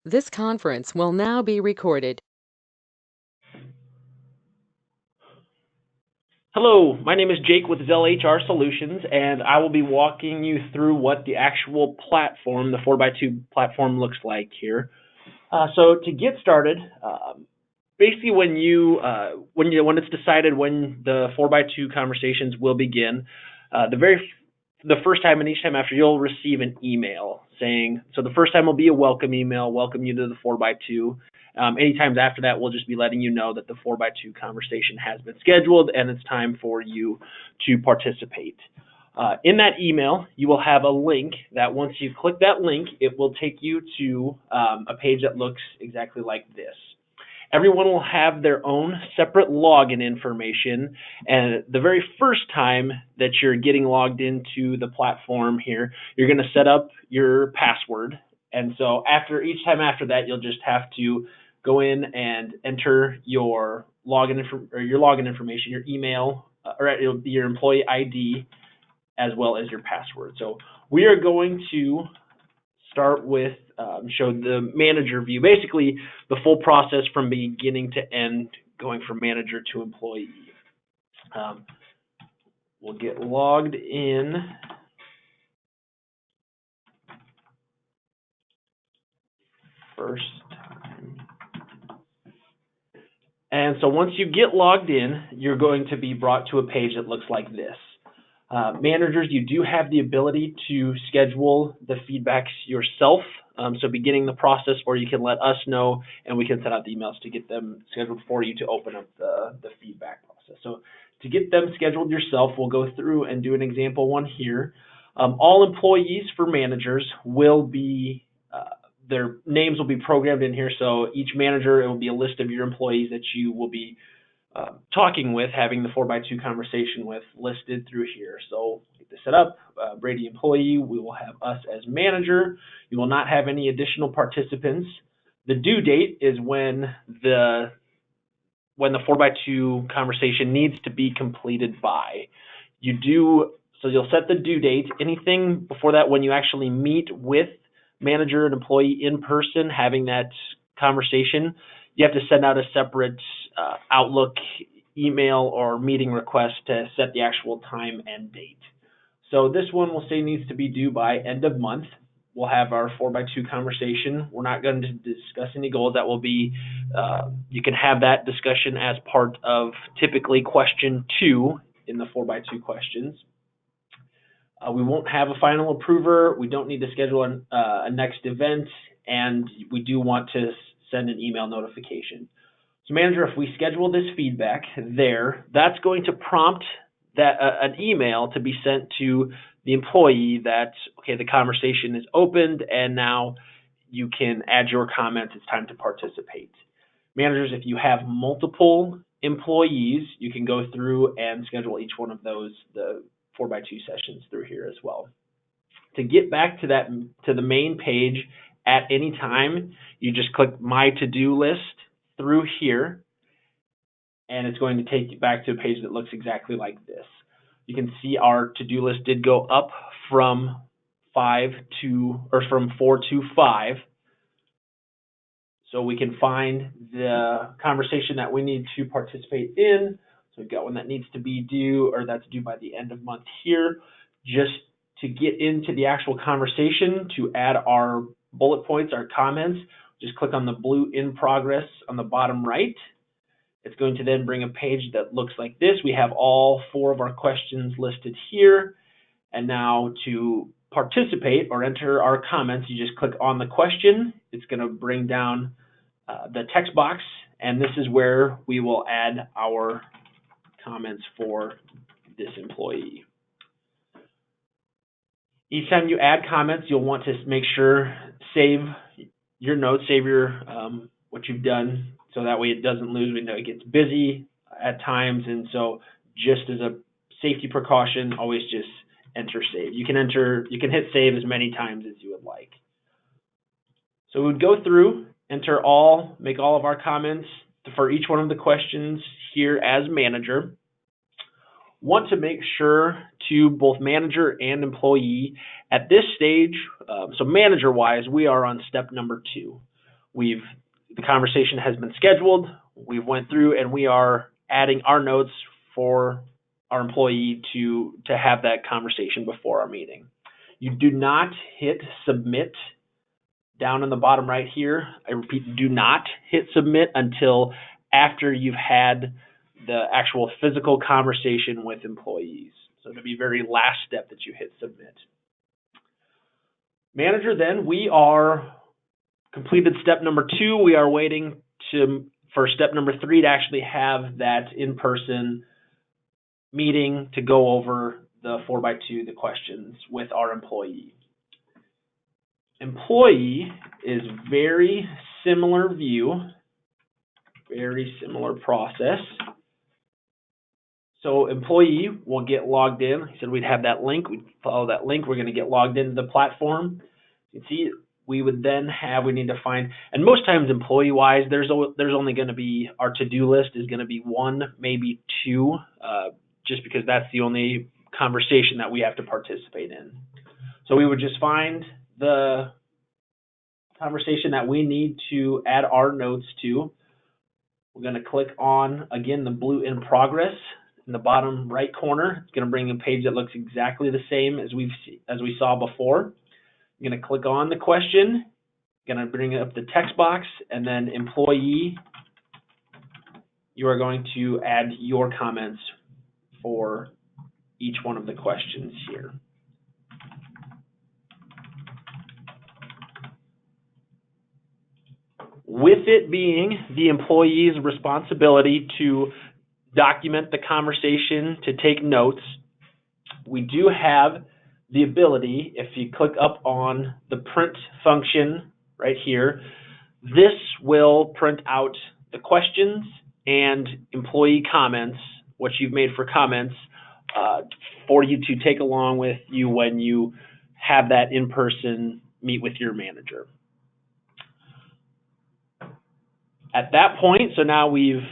This conference will now be recorded. Hello, my name is Jake with Zell HR Solutions, and I will be walking you through what the actual platform, the 4x2 platform, looks like here. So to get started, basically when it's decided when the 4x2 conversations will begin, the first time and each time after, you'll receive an email saying, so the first time will be a welcome email, welcome you to the 4x2. Any times after that, we'll just be letting you know that the 4x2 conversation has been scheduled and it's time for you to participate. In that email, you will have a link that once you click that link, it will take you to a page that looks exactly like this. Everyone will have their own separate login information, and the very first time that you're getting logged into the platform here, you're going to set up your password. And so each time after that, you'll just have to go in and enter your login information, your email, or it'll be your employee ID, as well as your password. So we are going to start with show the manager view, basically the full process from beginning to end, going from manager to employee. We'll get logged in. First time. And so once you get logged in, you're going to be brought to a page that looks like this. Managers, you do have the ability to schedule the feedbacks yourself. So beginning the process, or you can let us know and we can send out the emails to get them scheduled for you to open up the feedback process. So to get them scheduled yourself, we'll go through and do an example one here. All employees for managers will be, their names will be programmed in here. So each manager, it will be a list of your employees that you will be talking with, having the 4x2 conversation with, listed through here. So get this set up. Brady employee, we will have us as manager. You will not have any additional participants. The due date is when the 4x2 conversation needs to be completed by. So you'll set the due date. Anything before that, when you actually meet with manager and employee in person, having that conversation, you have to send out a separate Outlook email or meeting request to set the actual time and date. So this one will say needs to be due by end of month. We'll have our 4x2 conversation. We're not going to discuss any goals. That will be, you can have that discussion as part of typically question 2 in the 4x2 questions. We won't have a final approver. We don't need to schedule a next event, and we do want to send an email notification. So manager, if we schedule this feedback there, that's going to prompt an email to be sent to the employee that, okay, the conversation is opened and now you can add your comments. It's time to participate. Managers, if you have multiple employees, you can go through and schedule each one of those, the 4x2 sessions through here as well. To get back to the main page at any time, you just click My To-Do List through here, and it's going to take you back to a page that looks exactly like this. You can see our to-do list did go up from 4 to 5. So we can find the conversation that we need to participate in. So we've got one that needs to be due, or that's due by the end of month here. Just to get into the actual conversation, to add our bullet points, our comments, just click on the blue in progress on the bottom right. It's going to then bring a page that looks like this. We have all 4 of our questions listed here. And now to participate or enter our comments, you just click on the question. It's going to bring down the text box, and this is where we will add our comments for this employee. Each time you add comments, you'll want to make sure save your notes, save your what you've done, so that way it doesn't lose. We know it gets busy at times, and so just as a safety precaution, always just enter save. You can hit save as many times as you would like. So we would go through, make all of our comments for each one of the questions here as manager. Want to make sure to both manager and employee at this stage, so manager wise, we are on step number 2. the conversation has been scheduled. We've went through and we are adding our notes for our employee to have that conversation before our meeting. You do not hit submit down in the bottom right here. I repeat, do not hit submit until after you've had the actual physical conversation with employees. So it'll be the very last step that you hit submit. Manager, then we are completed step number 2. We are waiting for step number 3 to actually have that in-person meeting to go over the 4x2, the questions with our employee. Employee is very similar view, very similar process. So employee will get logged in. I said we'd have that link. We'd follow that link. We're going to get logged into the platform. You can see we would then we need to find, and most times employee-wise, there's only going to be, our to-do list is going to be 1, maybe 2, just because that's the only conversation that we have to participate in. So we would just find the conversation that we need to add our notes to. We're going to click on, again, the blue in progress in the bottom right corner. It's going to bring a page that looks exactly the same as we saw before. You're going to click on the question, going to bring up the text box, and then employee, you are going to add your comments for each one of the questions here. With it being the employee's responsibility to document the conversation, to take notes, we do have the ability, if you click up on the print function right here, this will print out the questions and employee comments, what you've made for comments, for you to take along with you when you have that in-person meet with your manager. At that point, so now we've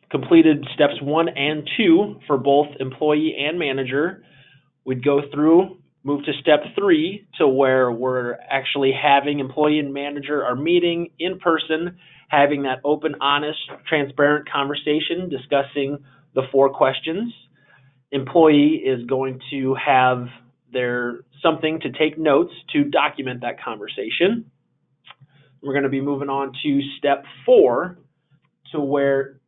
completed steps 1 and 2 for both employee and manager. We'd go through, move to step 3 to where we're actually having employee and manager are meeting in person, having that open, honest, transparent conversation, discussing the 4 questions. Employee is going to have something to take notes to document that conversation. We're going to be moving on to step 4 to where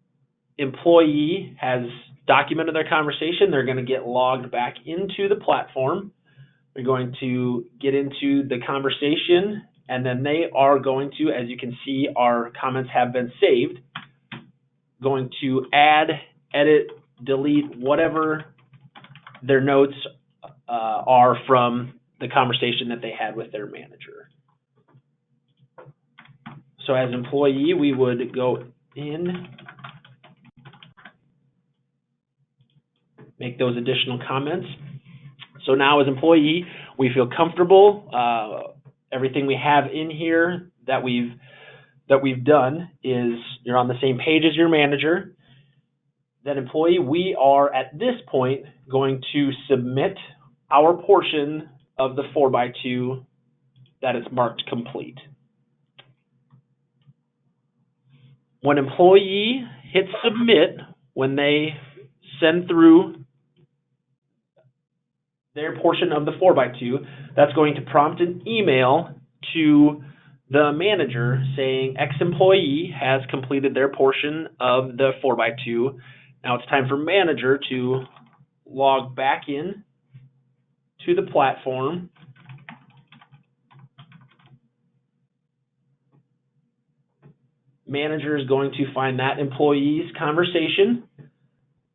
employee has documented their conversation. They're going to get logged back into the platform. They're going to get into the conversation, and then they are going to, as you can see, our comments have been saved, going to add, edit, delete, whatever their notes are from the conversation that they had with their manager. So as employee, we would go in, make those additional comments. So now as employee, we feel comfortable. Everything we have in here that we've done is you're on the same page as your manager. That employee, we are at this point going to submit our portion of the 4x2 that is marked complete. When employee hits submit, when they send through their portion of the 4x2, that's going to prompt an email to the manager saying X employee has completed their portion of the 4x2. Now it's time for manager to log back in to the platform. Manager is going to find that employee's conversation.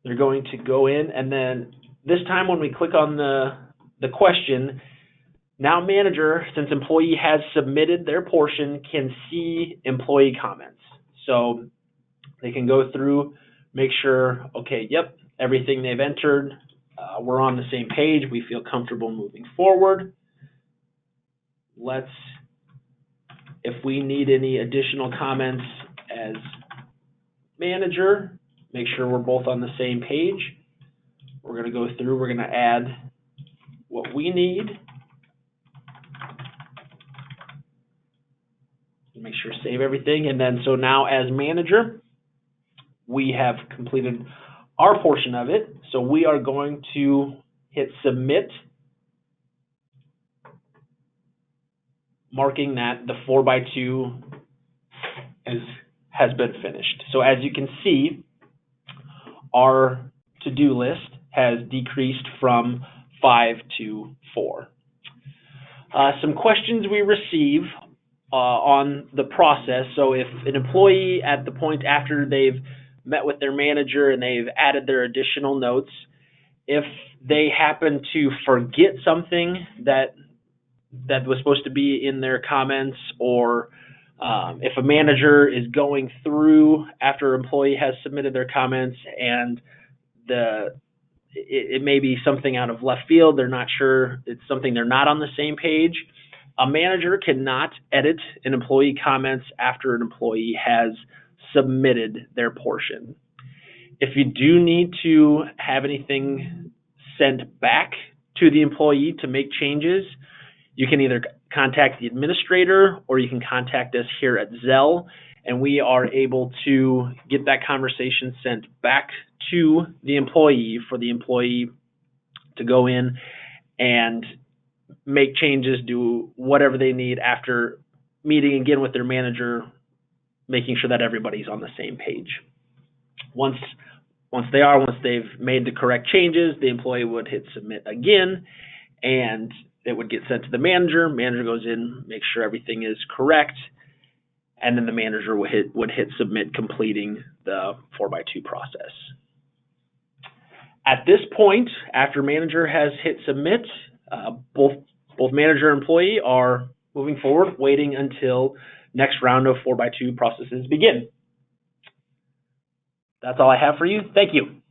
They're going to go in, and then this time when we click on the question, now manager, since employee has submitted their portion, can see employee comments. So they can go through, make sure, okay, yep, everything they've entered, we're on the same page, we feel comfortable moving forward. If we need any additional comments as manager, make sure we're both on the same page. We're going to go through, we're going to add what we need. make sure to save everything. And then so now as manager, we have completed our portion of it. So we are going to hit submit, marking that the 4x2 has been finished. So as you can see, our to-do list has decreased from 5 to 4. Some questions we receive on the process. So if an employee at the point after they've met with their manager and they've added their additional notes, if they happen to forget something that was supposed to be in their comments, or if a manager is going through after an employee has submitted their comments and it may be something out of left field, they're not sure, it's something they're not on the same page, a manager cannot edit an employee comments after an employee has submitted their portion. If you do need to have anything sent back to the employee to make changes, you can either contact the administrator or you can contact us here at Zell, and we are able to get that conversation sent back to the employee for the employee to go in and make changes, do whatever they need after meeting again with their manager, making sure that everybody's on the same page. Once they've made the correct changes, the employee would hit submit again, and it would get sent to the manager. Manager goes in, makes sure everything is correct, and then the manager would hit submit, completing the 4x2 process. At this point, after manager has hit submit, both manager and employee are moving forward, waiting until next round of 4x2 processes begin. That's all I have for you. Thank you.